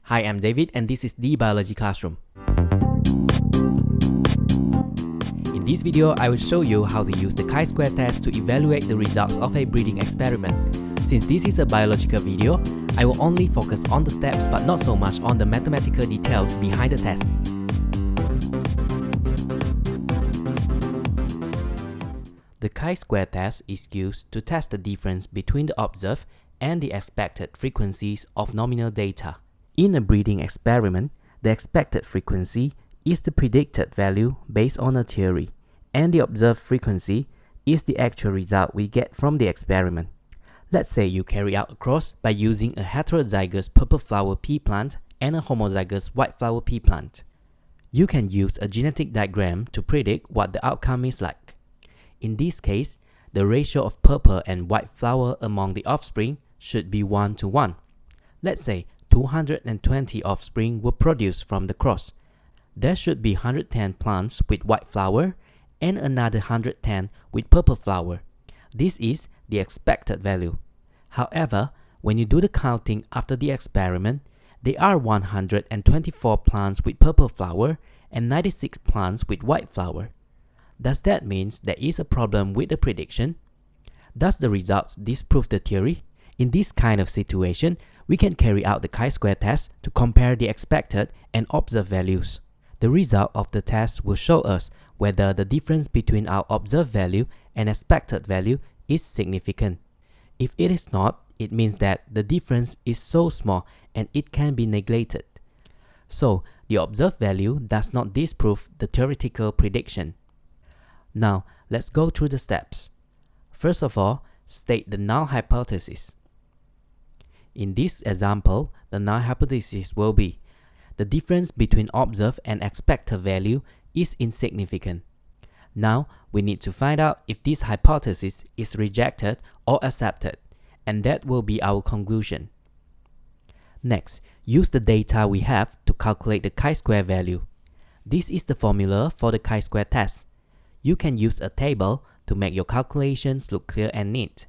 Hi, I'm David and this is the Biology Classroom. In this video, I will show you how to use the chi-square test to evaluate the results of a breeding experiment. Since this is a biological video, I will only focus on the steps but not so much on the mathematical details behind the test. The chi-square test is used to test the difference between the observed and the expected frequencies of nominal data. In a breeding experiment, the expected frequency is the predicted value based on a theory, and the observed frequency is the actual result we get from the experiment. Let's say you carry out a cross by using a heterozygous purple flower pea plant and a homozygous white flower pea plant. You can use a genetic diagram to predict what the outcome is like. In this case, the ratio of purple and white flower among the offspring should be 1 to 1. Let's say 220 offspring were produced from the cross. There should be 110 plants with white flower and another 110 with purple flower. This is the expected value. However, when you do the counting after the experiment, there are 124 plants with purple flower and 96 plants with white flower. Does that mean there is a problem with the prediction? Does the results disprove the theory? In this kind of situation, we can carry out the chi-square test to compare the expected and observed values. The result of the test will show us whether the difference between our observed value and expected value is significant. If it is not, it means that the difference is so small and it can be neglected. So, the observed value does not disprove the theoretical prediction. Now, let's go through the steps. First of all, state the null hypothesis. In this example, the null hypothesis will be the difference between observed and expected value is insignificant. Now, we need to find out if this hypothesis is rejected or accepted, and that will be our conclusion. Next, use the data we have to calculate the chi-square value. This is the formula for the chi-square test. You can use a table to make your calculations look clear and neat.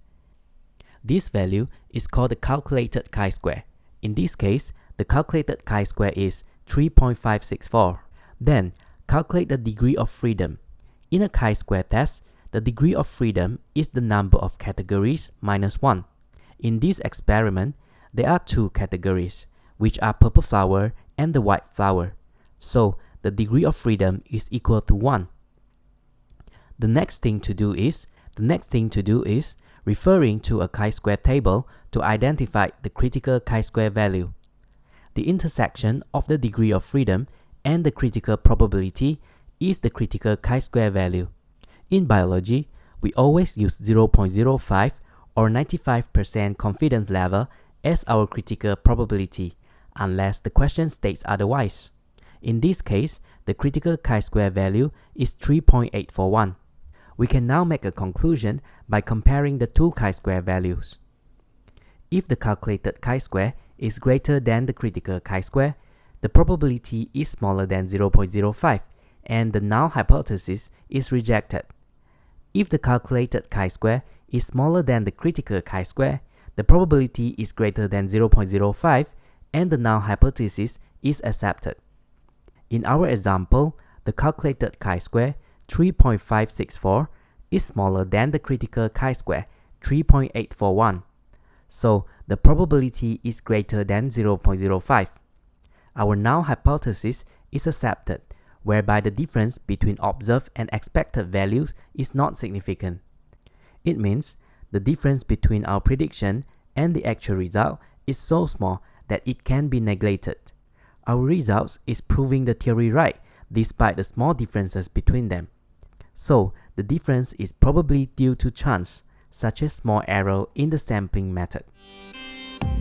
This value is called the calculated chi-square. In this case, the calculated chi-square is 3.564. Then, calculate the degree of freedom. In a chi-square test, the degree of freedom is the number of categories minus 1. In this experiment, there are two categories, which are purple flower and the white flower. So, the degree of freedom is equal to 1. The next thing to do is referring to a chi-square table to identify the critical chi-square value. The intersection of the degree of freedom and the critical probability is the critical chi-square value. In biology, we always use 0.05 or 95% confidence level as our critical probability, unless the question states otherwise. In this case, the critical chi-square value is 3.841. We can now make a conclusion by comparing the two chi-square values. If the calculated chi-square is greater than the critical chi-square, the probability is smaller than 0.05 and the null hypothesis is rejected. If the calculated chi-square is smaller than the critical chi-square, the probability is greater than 0.05 and the null hypothesis is accepted. In our example, the calculated chi-square 3.564 is smaller than the critical chi-square 3.841. So, the probability is greater than 0.05. Our null hypothesis is accepted, whereby the difference between observed and expected values is not significant. It means the difference between our prediction and the actual result is so small that it can be neglected. Our results is proving the theory right despite the small differences between them. So, the difference is probably due to chance, such as small error in the sampling method.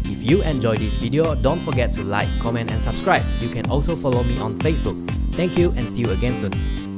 If you enjoyed this video, don't forget to like, comment and subscribe. You can also follow me on Facebook. Thank you and see you again soon.